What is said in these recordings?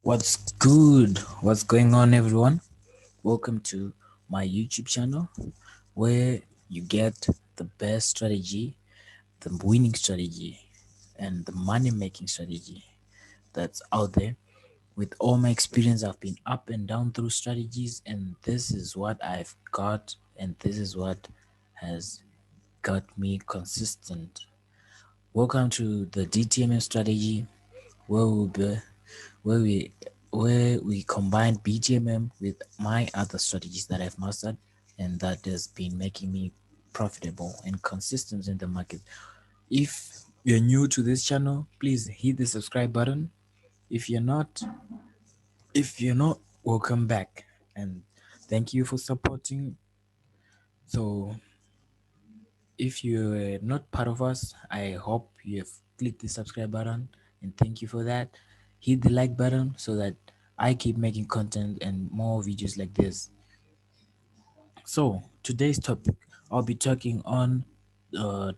What's good? What's going on, everyone? Welcome to my YouTube channel where you get the best strategy, the winning strategy, and the money making strategy that's out there. With all my experience, I've been up and down through strategies, and this is what I've got, and this is what has got me consistent. Welcome to the DTMM strategy where we'll be where we where we combine BGMM with my other strategies that I've mastered and that has been making me profitable and consistent in the market. If you're new to this channel, please hit the subscribe button. If you're not, welcome back and thank you for supporting. So if you're not part of us, I hope you have clicked the subscribe button and thank you for that. Hit the like button so that I keep making content and more videos like this. So today's topic, I'll be talking on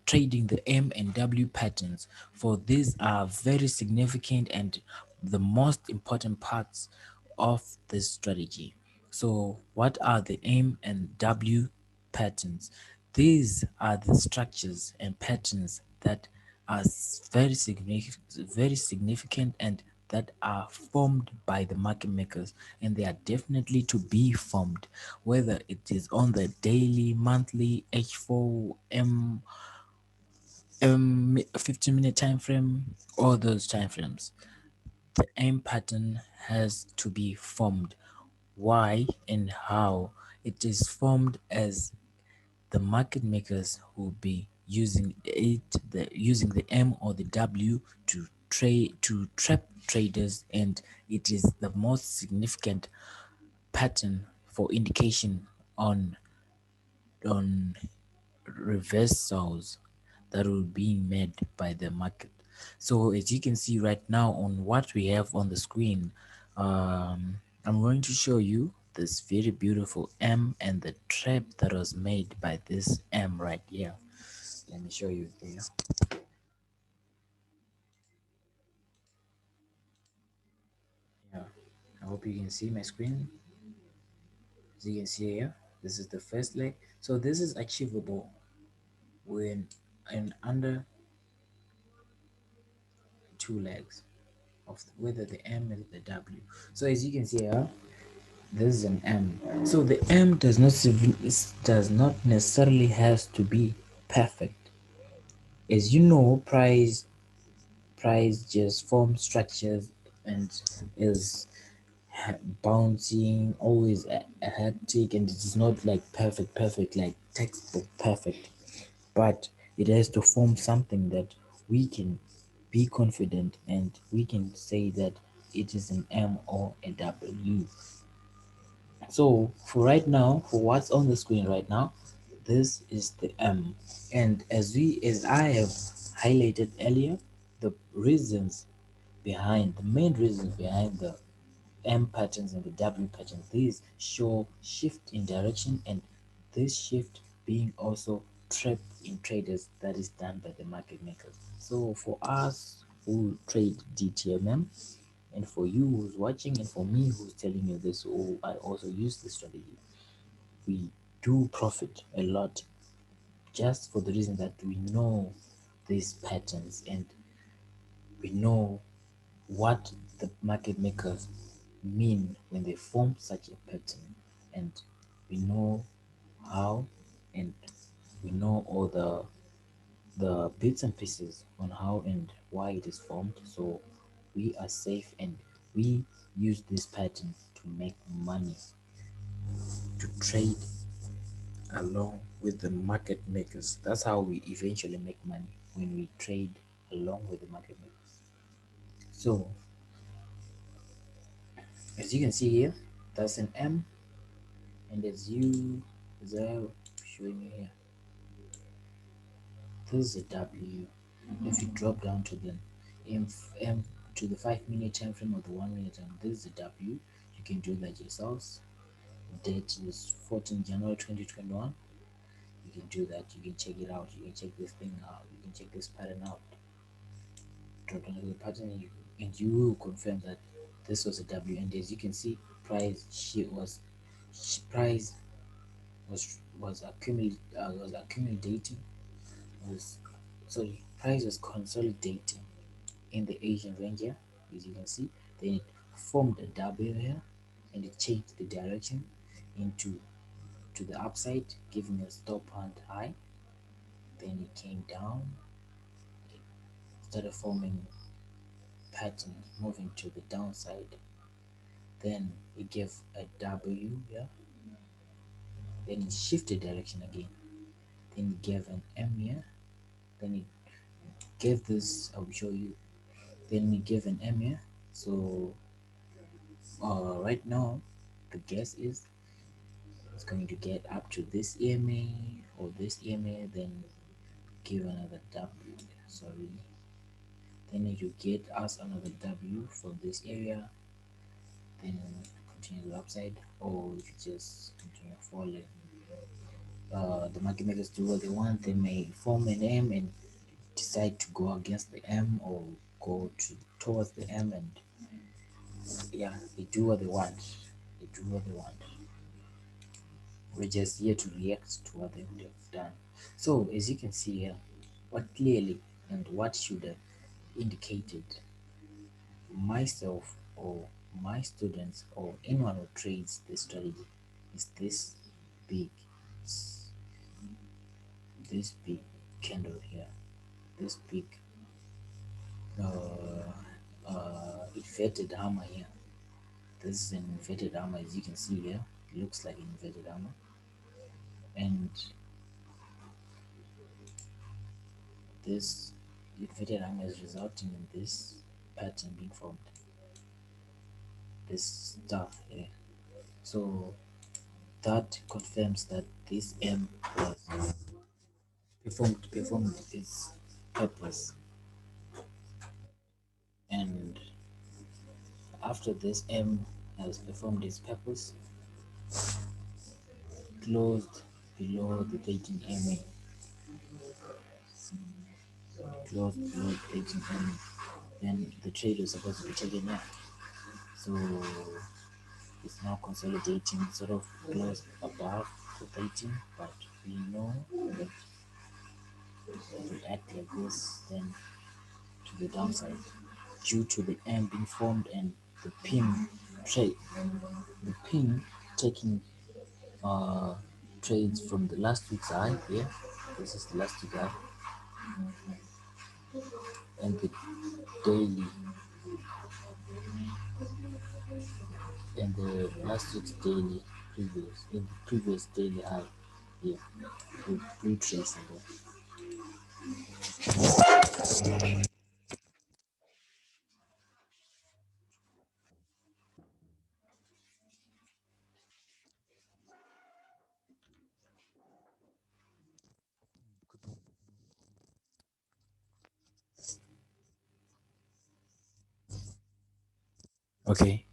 trading the M and W patterns, for these are very significant and the most important parts of this strategy. So what are the M and W patterns? These are the structures and patterns that are very significant and that are formed by the market makers, and they are definitely to be formed, whether it is on the daily, monthly, H4, 15-minute time frame, all those time frames. The M pattern has to be formed. Why and how? It is formed as the market makers will be using the M or the W to trap traders, and it is the most significant pattern for indication on reversals that will be made by the market. So as you can see right now on what we have on the screen, I'm going to show you this very beautiful M and the trap that was made by this M right here. Let me show you here. Yeah, I hope you can see my screen. As you can see here, this is the first leg. So this is achievable when in under two legs of whether the M and the W. So as you can see here, this is an M. So the M does not necessarily has to be perfect. As you know, price just form structures and is bouncing, always a hectic, and it is not like perfect like textbook perfect, but it has to form something that we can be confident and we can say that it is an M or a W. So for right now, for what's on the screen right now, this is the M. And as I have highlighted earlier, the main reasons behind the M patterns and the W patterns, these show shift in direction, and this shift being also trap in traders that is done by the market makers. So for us who trade DTMM, and for you who's watching, and for me who's telling you this, who I also use this strategy, we do profit a lot just for the reason that we know these patterns and we know what the market makers mean when they form such a pattern, and we know how, and we know all the bits and pieces on how and why it is formed, so we are safe and we use this pattern to make money, to trade along with the market makers. That's how we eventually make money, when we trade along with the market makers. So as you can see here, that's an M, and as I showing you here, this is a W. If you drop down to the M to the 5 minute time frame or the 1 minute time, this is a W. You can do that yourselves. Date is 14 January 2021. You can do that. You can check it out. You can check this thing out. You can check this pattern out. Drop down to the pattern, and you will confirm that This was a W, and as you can see, price price was accumulating, was sorry price was consolidating in the Asian range here, as you can see. Then it formed a W here, and it changed the direction into to the upside, giving a stop hunt high. Then it came down, started forming patterns moving to the downside. Then it gave a W here, then it shifted direction again. Then it gave an M here, then it gave this, I will show you. Then it gave an M here. So right now the guess is it's going to get up to this EMA or this EMA, then give another W, sorry, then it will get us another W from this area, then continue the upside, or if you just continue falling. The market makers do what they want. They may form an M and decide to go against the M or go towards the M, and yeah, they do what they want. They do what they want. We're just here to react to what they've done. So as you can see here, what clearly and what should have indicated myself or my students or anyone who trades this strategy is big this big candle here, this big uh, inverted hammer here. This is an inverted hammer, as you can see here. It looks like an inverted hammer, and this inverted hammer is resulting in this pattern being formed, this stuff here. So that confirms that this M was performed its purpose, and after this M has performed its purpose, closed below the 13 MA, closed below the 13 MA, then the trade was supposed to be taken out. So it's now consolidating, sort of close above the 13, but we know that it will act like this, then to the downside, due to the M being formed and the pin trade, the pin taking uh, trades from the last week's high here. This is the last week high, and the daily and the last week's daily previous in the previous daily high here with blue trace in there. Okay.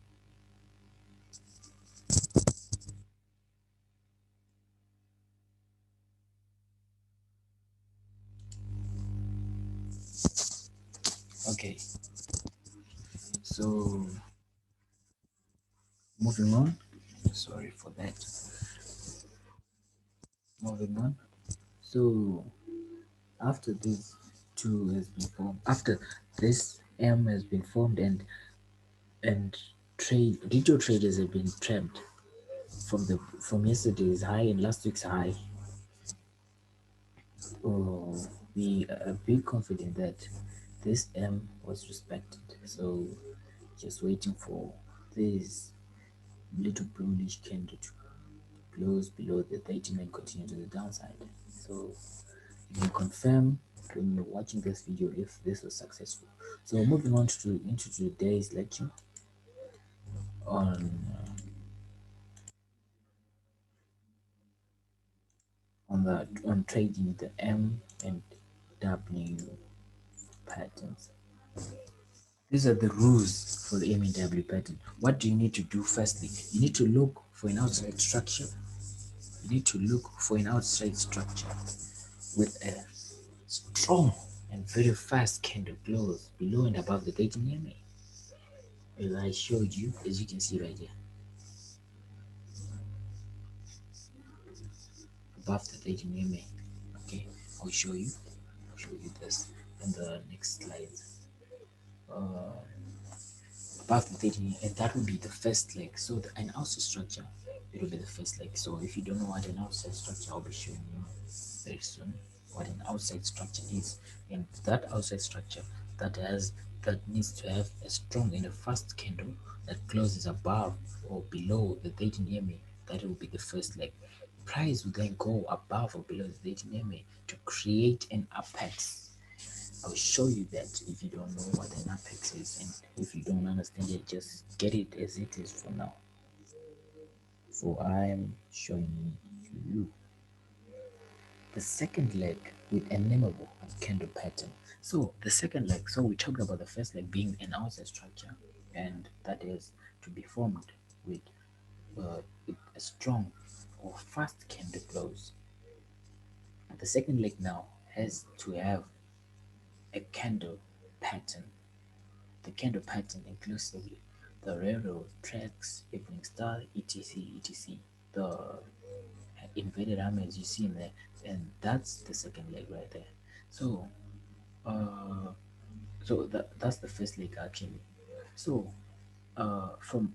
Okay. So moving on. Sorry for that. Moving on. So after this two has been formed, after this M has been formed, and retail traders have been trapped from yesterday's high and last week's high. Oh, we are big confident that this M was respected. So just waiting for this little bullish candle to close below the 13 and continue to the downside. So you can confirm when you're watching this video if this was successful. So moving on to into today's lecture on trading the M and W patterns. These are the rules for the M and W pattern. What do you need to do? Firstly, you need to look for an outside structure. You need to look for an outside structure with a strong and very fast candle close below and above the 13 EMA. as I showed you, as you can see right here, above the 13 EMA. Okay, I'll show you. I'll show you this in the next slides. Uh, Above the 13, and that will be the first leg. So an outside structure, it will be the first leg. So if you don't know what an outside structure, I'll be showing you very soon what an outside structure is. And that outside structure that needs to have a strong and a fast candle that closes above or below the 13 EMA. That will be the first leg. Price will then go above or below the 13 EMA to create an apex. I'll show you that if you don't know what an apex is, and if you don't understand it, just get it as it is for now. So I'm showing you the second leg with a nameable candle pattern. So the second leg, so we talked about the first leg being an outside structure, and that is to be formed with, with a strong or fast candle close. The second leg now has to have a candle pattern. The candle pattern inclusively the railroad tracks, evening star, etc. etc. The inverted hammer as you see in there, and that's the second leg right there. So uh that's the first leg actually. So from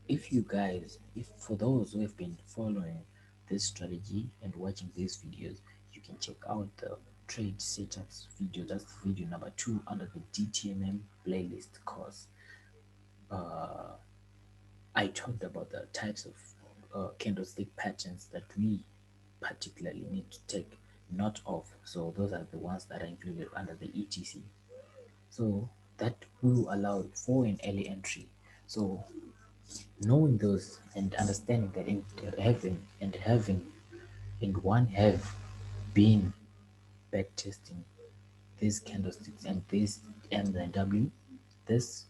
if you guys, if for those who have been following this strategy and watching these videos, you can check out the trade setups video. That's video number 2 under the DTMM playlist course. I talked about the types of candlestick patterns that we particularly need to take note of. So those are the ones that are included under the ETC. So that will allow for an early entry. So knowing those and understanding that in having and one have been back testing these candlesticks and this MW, this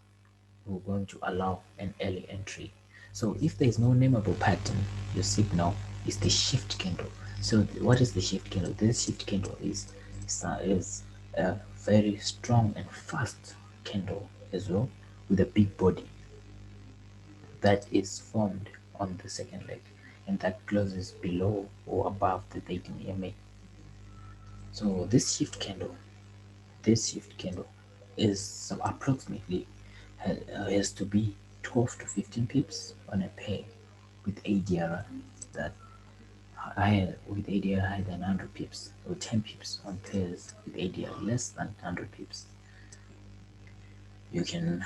we're going to allow an early entry. So if there is no nameable pattern, your signal is the shift candle. So what is the shift candle? This shift candle is a very strong and fast candle as well, with a big body that is formed on the second leg and that closes below or above the 13 EMA. So this shift candle is approximately has to be 12 to 15 pips on a pair with ADR that higher with ADR higher than 100 pips, or 10 pips on pairs with ADR less than 100 pips. You can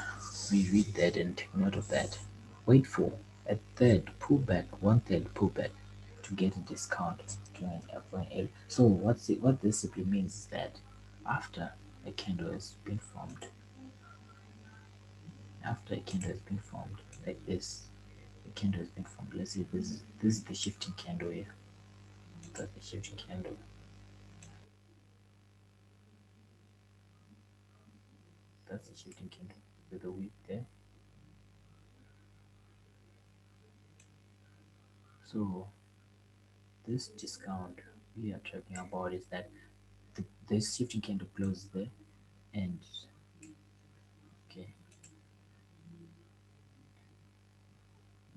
reread that and take note of that. Wait for a third pullback, one third pullback to get a discount to an F1L. So what this simply means is that after a candle has been formed, after a candle has been formed like this, the candle has been formed. Let's say this is the shifting candle here. That's the shifting candle. That's the shifting candle with the wick there. So this discount we are talking about is that this shifting candle closes there, and okay,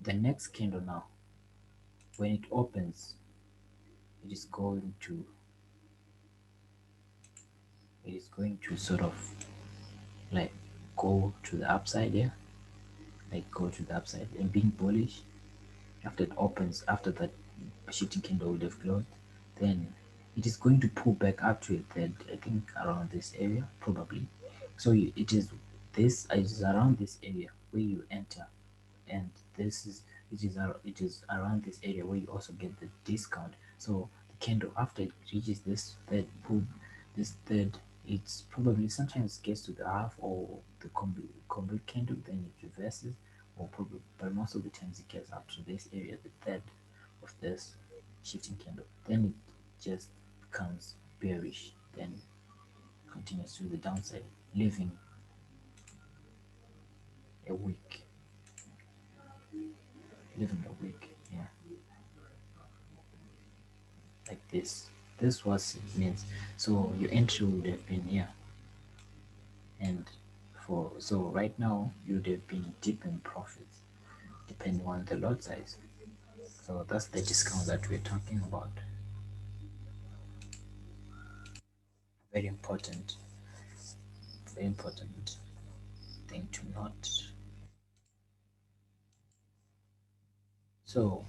the next candle now, when it opens, it is going to sort of like go to the upside here, like go to the upside and being bullish. After it opens, after that shifting candle would have closed, then it is going to pull back up to a third, I think around this area probably. So it is around this area where you enter, and this is it is around this area where you also get the discount. So the candle, after it reaches this third pull, this third, it's probably sometimes gets to the half or the complete candle, then it reverses, or probably, but most of the times it gets up to this area, the third of this shifting candle, then it just becomes bearish, then continues to the downside, leaving a week, yeah, like this. This was it means. So your entry would have been here, and for so right now you'd have been deep in profits depending on the lot size. So that's the discount that we're talking about. Very important, very important thing to note. So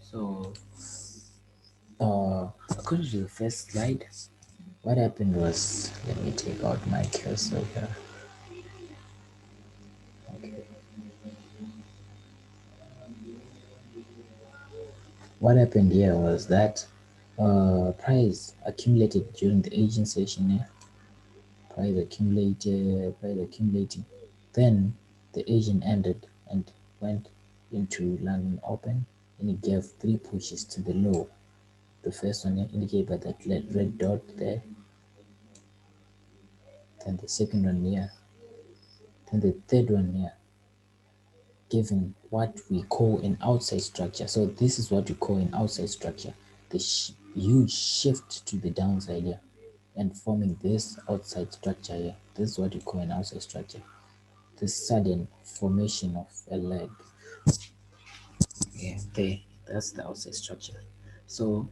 so according to the first slide, what happened was, let me take out my cursor here. Okay. What happened here was that price accumulated during the aging session. Yeah? Price accumulating. Then the agent ended and went into London Open, and it gave three pushes to the low. The first one indicated by that red dot there, then the second one here, then the third one here, giving what we call an outside structure. So this is what we call an outside structure. The huge shift to the downside here and forming this outside structure here. This is what we call an outside structure. The sudden formation of a leg. Yeah, there. That's the outside structure. So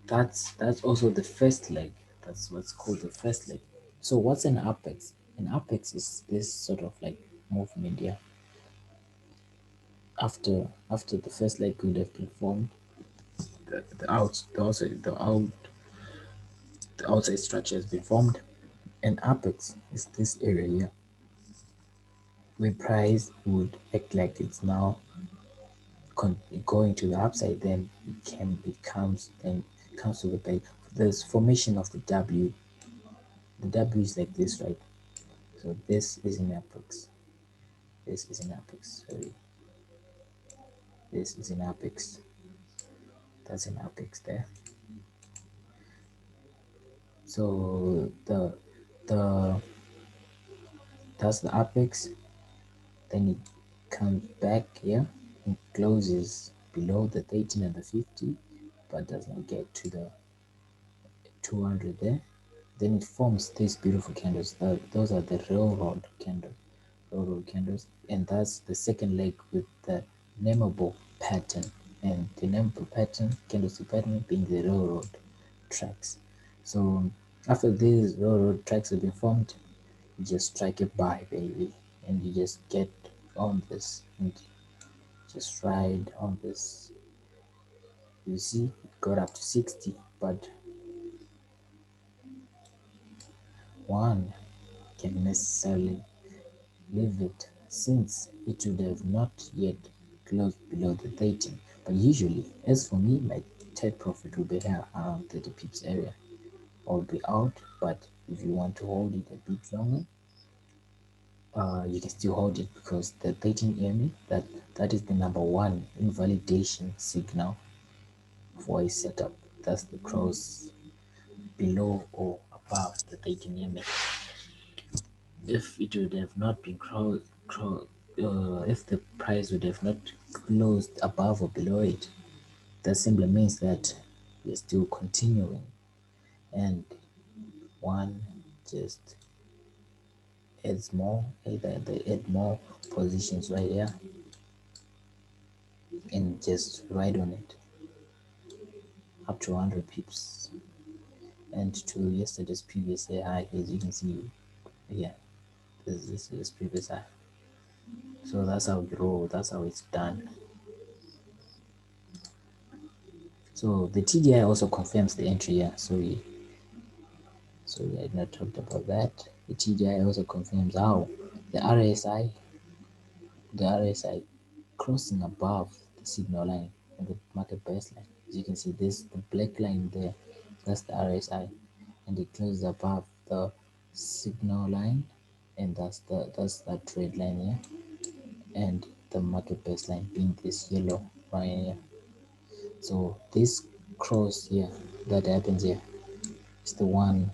that's also the first leg. That's what's called the first leg. So what's an apex? An apex is this sort of like movement here. After the first leg could have been formed, the outside structure has been formed. An apex is this area here where price would act like it's now going to the upside, then it comes to the base. There's formation of the W. The W is like this, right? So this is an apex. This is an apex. Sorry, this is an apex. That's an apex there. So the that's the apex. Then it comes back here and closes below the 13 and the 50, but does not get to the 200 there. Then it forms these beautiful candles. Those are the railroad candles, and that's the second leg with the nameable pattern, and the nameable pattern, candlestick pattern, being the railroad tracks. So after these railroad tracks have been formed, you just strike a buy, baby, and you just get on this and just ride on this. You see, it got up to 60, but one can necessarily leave it since it would have not yet closed below the 13. But usually, as for me, my take profit will be here around 30 pips area. I'll be out, but if you want to hold it a bit longer, you can still hold it because the 13 EMA, that is the number one invalidation signal for a setup. That's the cross below or above the 13 EMA. If it would have not been if the price would have not closed above or below it, that simply means that we're still continuing, and one just adds more, either they add more positions right here and just ride on it up to 100 pips and to yesterday's previous high, as you can see here. This is previous high. So that's how we roll, that's how it's done. So the TDI also confirms the entry here. So we had not talked about that. The TDI also confirms how the RSI crossing above the signal line and the market baseline. As you can see, this the black line there, that's the RSI, and it closes above the signal line, and that's that red line here, and the market baseline being this yellow line here. So this cross here that happens here is the one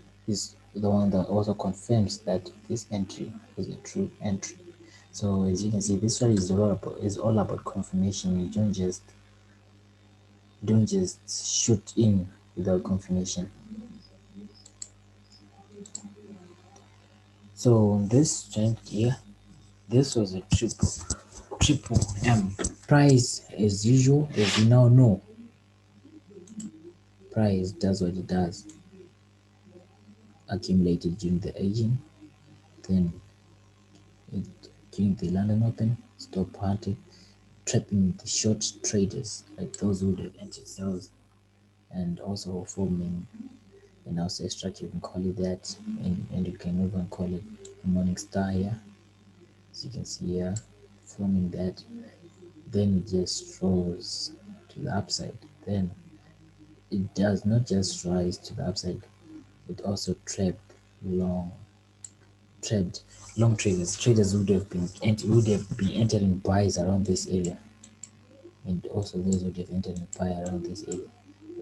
that also confirms that this entry is a true entry. So as you can see, this one is all about confirmation. You don't just shoot in without confirmation. So on this strength here, this was a triple M. Price as usual, as you now know, price does what it does. Accumulated during the aging, then it during the London Open, stop hunting, trapping the short traders like those who would have entered sales, and also forming an outside structure. You can call it that, and you can even call it a morning star here, as you can see here, forming that. Then it just rose to the upside. Then it does not just rise to the upside, it also long trapped long traders would have been entering buys around this area, and also those would have entered in buy around this area.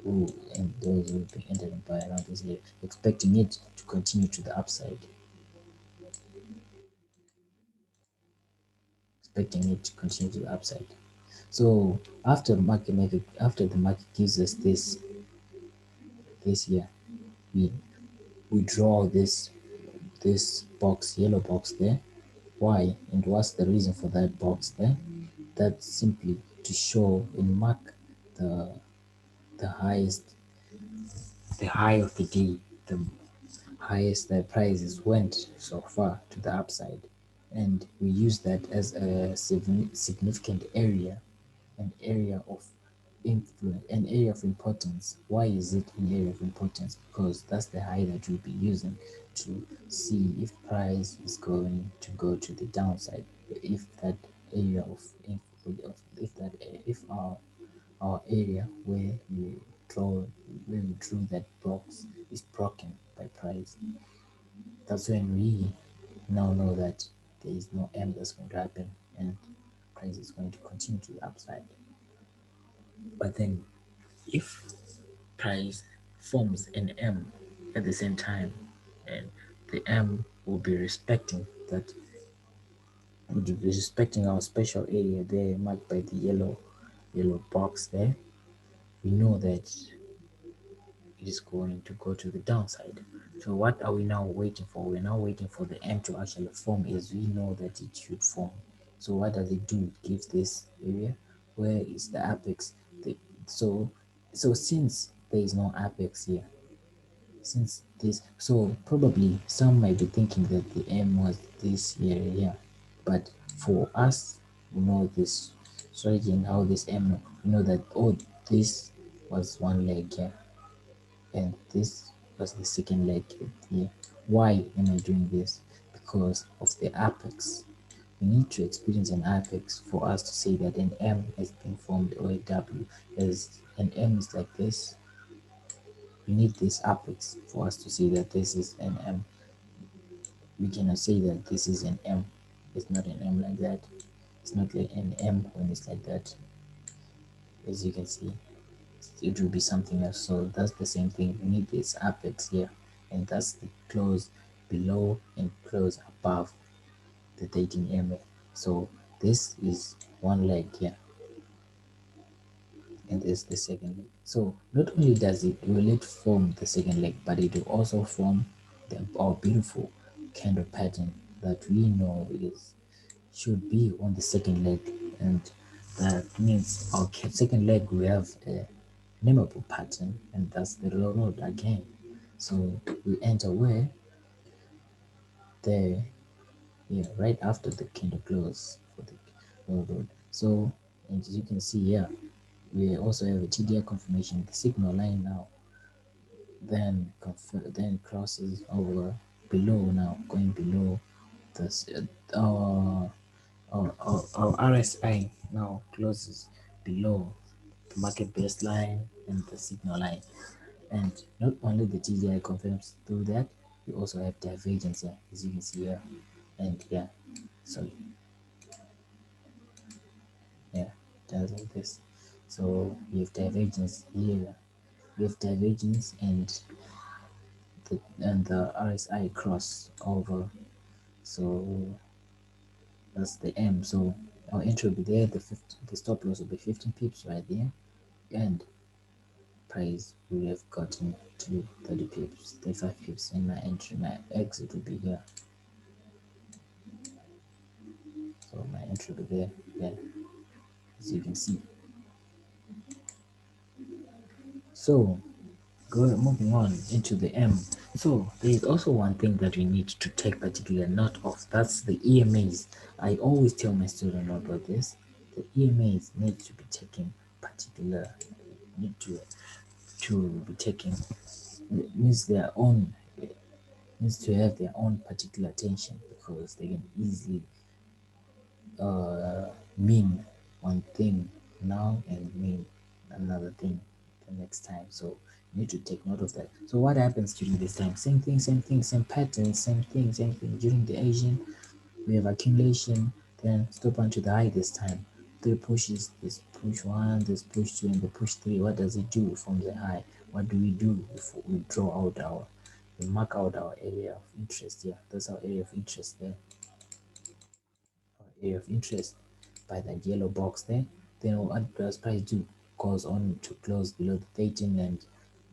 Ooh, and those would be entering buy around this area, expecting it to continue to the upside, expecting it to continue to the upside. So after the market gives us this here, we we draw this box, yellow box there. Why and what's the reason for that box there? That's simply to show and mark the the highest the high of the day, the highest the prices went so far to the upside, and we use that as a significant area, an area of influence, an area of importance. Why is it an area of importance? Because that's the high that we'll be using to see if price is going to go to the downside. If that area of if that if our area draw where we drew that box is broken by price, that's when we now know that there is no M that's going to happen and price is going to continue to the upside. But then if price forms an M at the same time, and the M will be respecting that, would be respecting our special area there marked by the yellow box there, we know that it is going to go to the downside. So what are we now waiting for? We're now waiting for the M to actually form, as we know that it should form. So what does it do? It gives this area where is the apex. The, so since there is no apex here, since this, so probably some might be thinking that the M was this area here, but for us we know this strategy and how this M, we know that, oh, this was one leg here and this was the second leg here. Why am I doing this? Because of the apex. We need to experience an apex for us to say that an M has been formed, or a W. As an M is like this, we need this apex for us to say that this is an M. We cannot say that this is an M. It's not an M like that. It's not like an M when it's like that. As you can see, it will be something else. So that's the same thing. We need this apex here, and that's the close below and close above the dating area. So this is one leg here, and this is the second leg. So not only will it form the second leg, but it will also form our beautiful candle pattern that we know is should be on the second leg, and that means our second leg we have a nameable pattern, and that's the low road again. So we enter where there, yeah, right after the candle close for the low road. So, and as you can see here, we also have a TDI confirmation, the signal line now, then crosses over below, now going below this our RSI now closes below the market baseline and the signal line. And not only the TDI confirms through that, we also have divergence here, as you can see here. And yeah, so yeah, does like this. So we have divergence here, we have divergence and the RSI cross over. So that's the M. So our entry will be there, the stop loss will be 15 pips right there, and price we have gotten to 30 pips, 35 pips, and my entry, my exit will be here. entry will be there, as you can see. So moving on into the M. So there is also one thing that we need to take particular note of. That's the EMAs. I always tell my students about this. The EMAs need to be taken particular, need to be taken, needs their own, needs to have their own particular attention, because they can easily mean one thing now and mean another thing the next time. So you need to take note of that. So what happens during this time? Same thing, same thing, same pattern, same thing, same thing. During the Asian, we have accumulation, then stop onto the high this time. Three pushes, this push one, this push two, and the push three. What does it do from the high? What do we do if we draw out our, we mark out our area of interest here? That's our area of interest there, area of interest by that yellow box there. Then what does price do? Goes on to close below the 13 and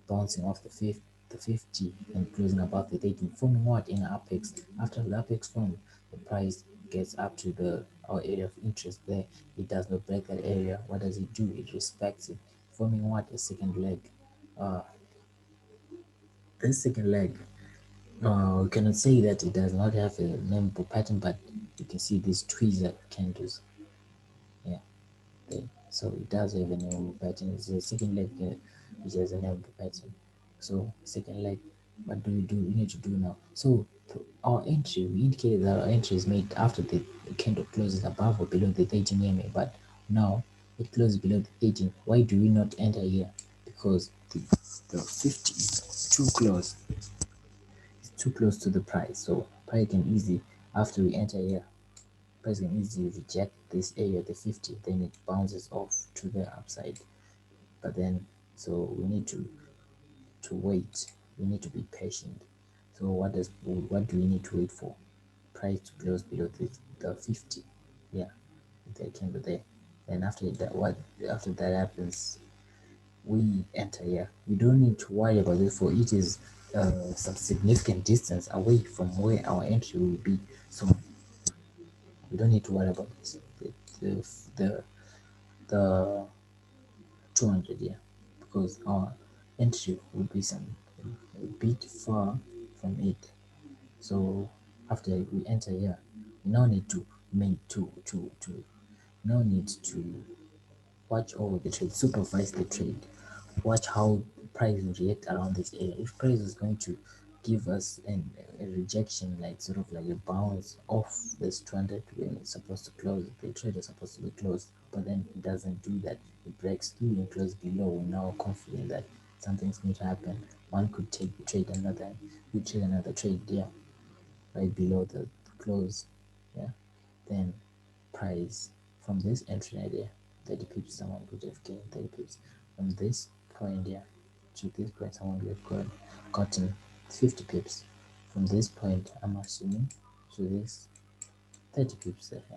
bouncing off the 50 and closing above the 13, forming what in an apex. After the apex form, the price gets up to the our area of interest there. It does not break that area. What does it do? It respects it, forming what a second leg. Uh, this second leg, we cannot say that it does not have a memorable pattern, but you can see these tweezer candles. Yeah, so it does have a number pattern. It's a second leg which has a number pattern. So second leg, what do we do? We need to do now. So our entry, we indicated that our entry is made after the candle closes above or below the 13 EMA, but now it closes below the 13. Why do we not enter here? Because the 50 is too close. It's too close to the price. So price can easily, after we enter here, price can easily reject this area, the 50, then it bounces off to the upside. But then, so we need to wait. We need to be patient. So what do we need to wait for? Price to close below the 50. Yeah, that candle there. Then after that happens, we enter here. We don't need to worry about it, for it is some significant distance away from where our entry will be. So we don't need to worry about this. The the, the 200, yeah, because our entry will be some a bit far from it. So after we enter here, we now need to make to now need to watch over the trade, supervise the trade, watch how price will react around this area. If price is going to give us a rejection, like sort of like a bounce off this 200 when it's supposed to close, the trade is supposed to be closed, but then it doesn't do that. It breaks through and closes below. We're now confident that something's going to happen. One could trade another, we trade another trade there, right below the close. Yeah, then price from this entry idea 30 pips, someone could have gained 30 pips. From this point here to this point, someone would have gotten 50 pips. From this point, I'm assuming, to this 30 pips there. Yeah.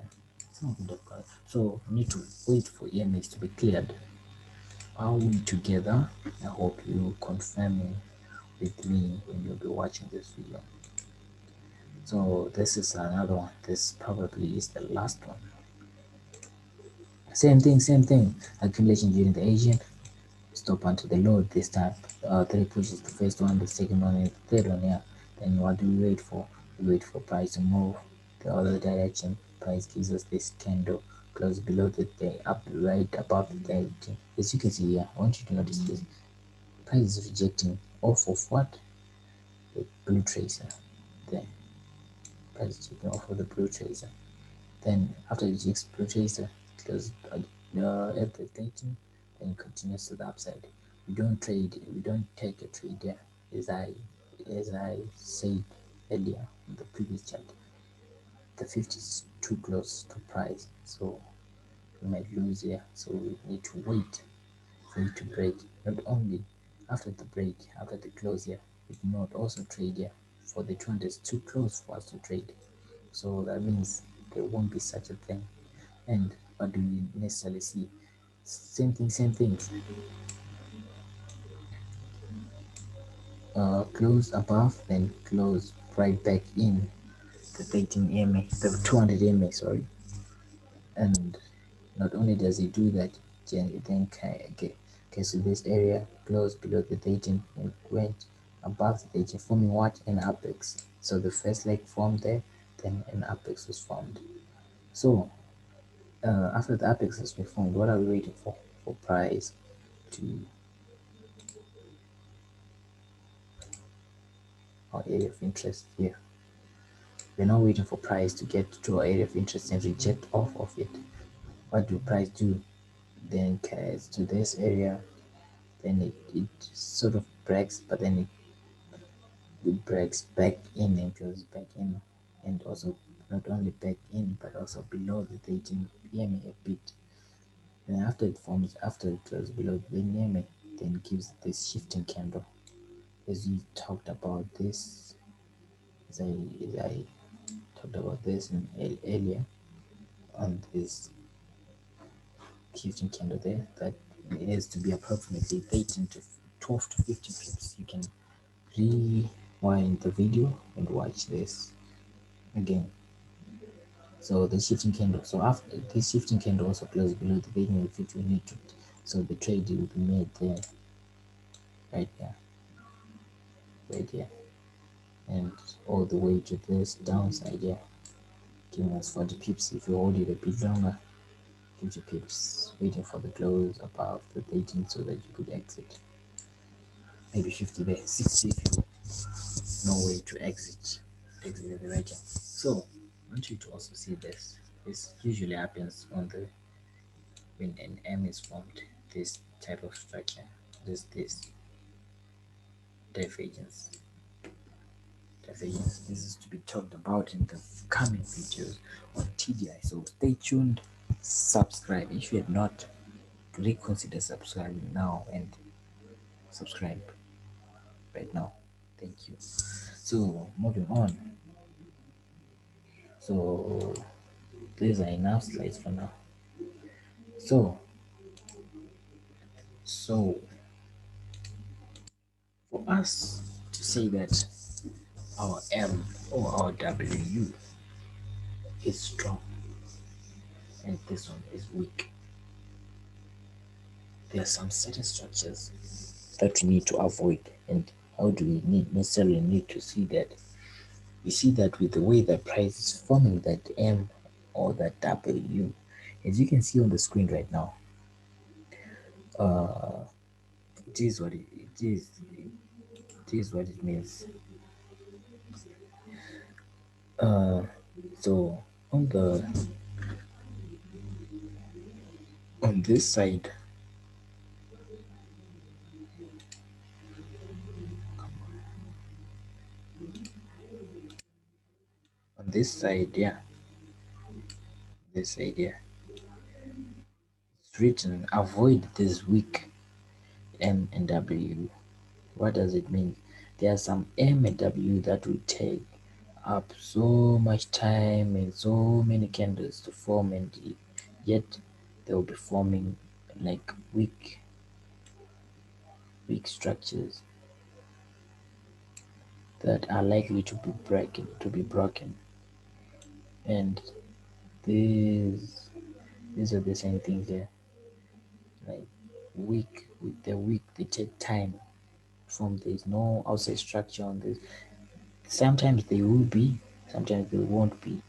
Someone would have got. So we need to wait for EMAs to be cleared. Are we together? I hope you confirming with me when you'll be watching this video. So this is another one. This probably is the last one. Same thing. Accumulation during the Asian, stop until the low this time. Three pushes, the first one, the second one, and the third one. Yeah. Then what do we wait for? We wait for price to move the other direction. Price gives us this candle close below the day, up right above the day. As you can see here, I want you to notice this. Price is rejecting off of what? The blue tracer. Then price is taking off of the blue tracer. Then after it rejects blue tracer, it goes at the 13 and continues to the upside. We don't take a trade there, as I said earlier in the previous chart. The 50 is too close to price, so we might lose here. So we need to wait for it to break. Not only after the break, after the close here, we do not also trade here, for the 200 is too close for us to trade. So that means there won't be such a thing. And what do we necessarily see? Same thing. Close above, then close right back in the 13 EMA, the 200 EMA, sorry. And not only does it do that, then okay, so this area close below the 13 and went above the 13, forming what? An apex. So the first leg formed there, then an apex was formed. So after the apex has been formed, what are we waiting for? For price to our area of interest here. We're now waiting for price to get to our area of interest and reject off of it. What do price do? Then carries to this area, then it sort of breaks, but then it breaks back in and goes back in, and also not only back in but also below the 13 EMA a bit. Then after it forms, after it goes below the EMA, then gives this shifting candle. As we talked about this, as I talked about this earlier on this shifting candle there, that it has to be approximately 13 to 12 to 15 pips. You can rewind the video and watch this again. So the shifting candle, so after this shifting candle also closes below the beginning of it, we need to, so the trade will be made there, right there, right here, and all the way to this downside here, giving us 40 pips. If you hold it a bit longer, 50 pips, waiting for the close above the 13 so that you could exit. Maybe 50 there, 60 if you know way to exit at the right time. So I want you to also see this. This usually happens on the when an M is formed, this type of structure, this divergence. Divergence. This is to be talked about in the coming videos on TDI. So stay tuned, subscribe. If you have not, reconsider subscribing now and subscribe right now. Thank you. So moving on. So these are enough slides for now. So for us to say that our M or our W is strong and this one is weak, there are some certain structures that we need to avoid. And how do we necessarily need to see that? We see that with the way the price is forming that M or that W. As you can see on the screen right now, it is what it is. It is what it means. So on the on this side, on this side, yeah, this side, yeah, it's written avoid this weak M and W. What does it mean? There are some M and W that will take up so much time and so many candles to form, and yet they will be forming like weak structures that are likely to be broken. And these are the same things here. Like they're weak, they take time from, there's no outside structure on this. Sometimes they will be, sometimes they won't be.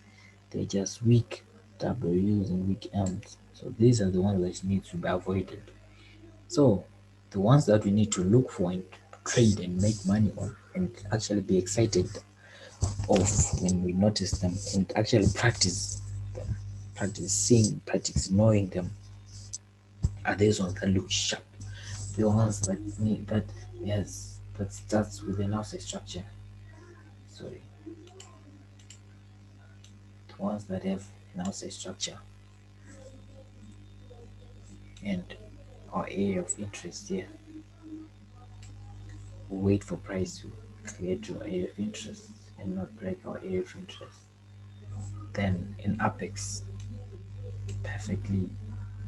They're just weak W's and weak M's. So these are the ones that need to be avoided. So the ones that we need to look for and trade and make money on and actually be excited of when we notice them and actually practice them, practice seeing, practice knowing them, are these ones that look sharp, the ones that need that starts with an outside structure. Sorry, the ones that have an outside structure and our area of interest here. We wait for price to clear to our area of interest and not break our area of interest. Then in apex, perfectly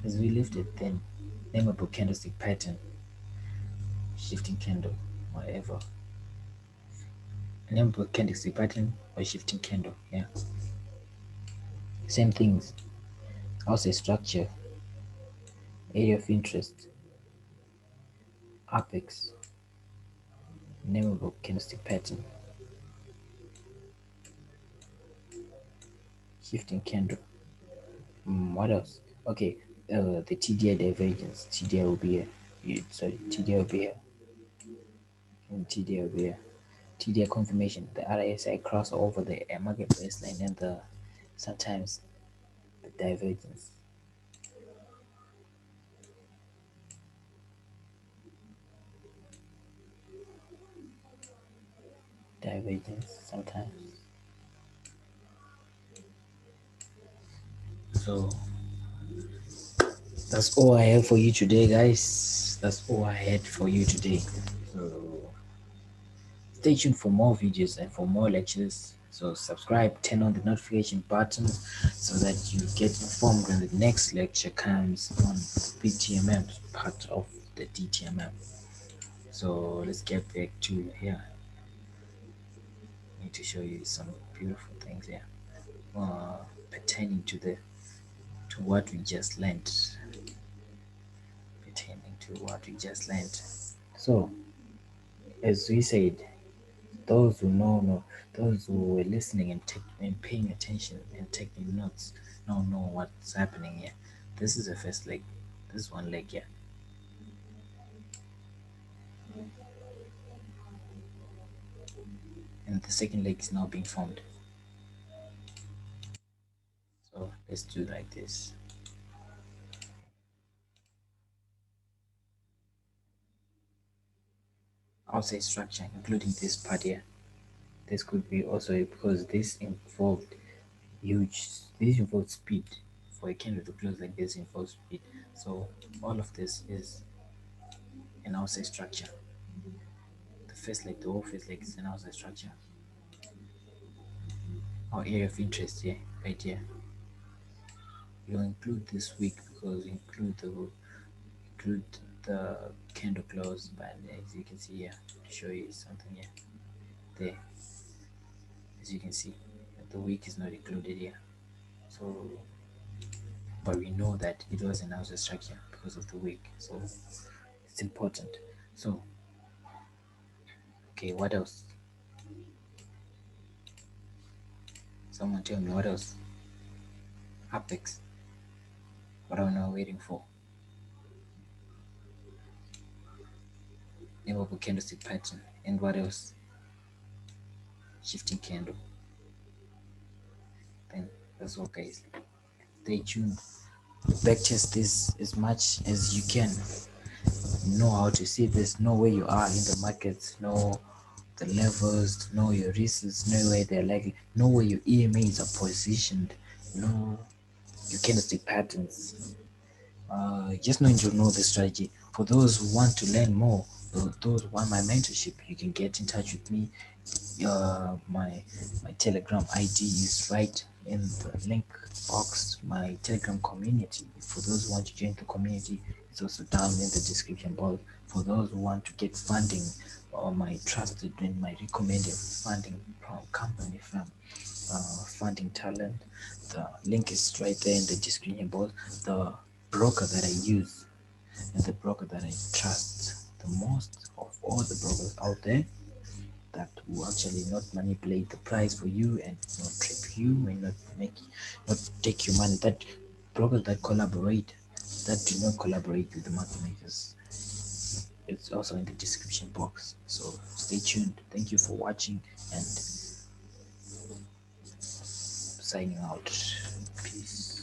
as we lifted, then nameable candlestick pattern, shifting candle, whatever. Nameable candlestick pattern or shifting candle, yeah. Same things I'll say structure, area of interest, apex, nameable candlestick pattern, shifting candle. What else? Okay, the TDI divergence. TDI will be here. Sorry, TDI will be here. And TDI will be here. TDI confirmation. The RSI cross over the market baseline and the sometimes the divergence. Divergence sometimes. So that's all I have for you today, guys. That's all I had for you today. So stay tuned for more videos and for more lectures. So subscribe, turn on the notification button so that you get informed when the next lecture comes on BTMM, part of the DTMM. So let's get back to here. I need to show you some beautiful things here pertaining to the to what we just learned. Pertaining to what we just learned. So as we said, those who know, those who were listening and paying attention and taking notes now know what's happening here. This is the first leg. This one leg here. And the second leg is now being formed. So let's do like this. I'll say structure, including this part here. This could be also because this involved huge, this involves speed. For a candle to close like this involves speed. So all of this is an outside structure. The first leg, the whole first leg is an outside structure. Our area of interest here, right here. You'll include this week because include the candle close, but as you can see here, to show you something here. There, as you can see, the week is not included here. So but we know that it was an outside structure because of the week, so it's important. So okay, what else? Someone tell me what else? Apex. What am I waiting for? Name of a candlestick pattern. And what else? Shifting candle. Then that's all, guys. Stay tuned. Backtest this as much as you can. Know how to see this, know where you are in the market, know the levels, know your risks, know where they're likely, know where your EMAs are positioned, know your candlestick patterns. Just knowing to know the strategy. For those who want to learn more, those who want my mentorship, you can get in touch with me. My Telegram ID is right in the link box. My Telegram community. For those who want to join the community, it's also down in the description box. For those who want to get funding or my trusted and my recommended funding from company from funding talent, the link is right there in the description box. The broker that I use and the broker that I trust the most of all the brokers out there that will actually not manipulate the price for you and not trip you and not take your money. That brokers that collaborate, that do not collaborate with the market makers. It's also in the description box. So stay tuned. Thank you for watching and signing out. Peace.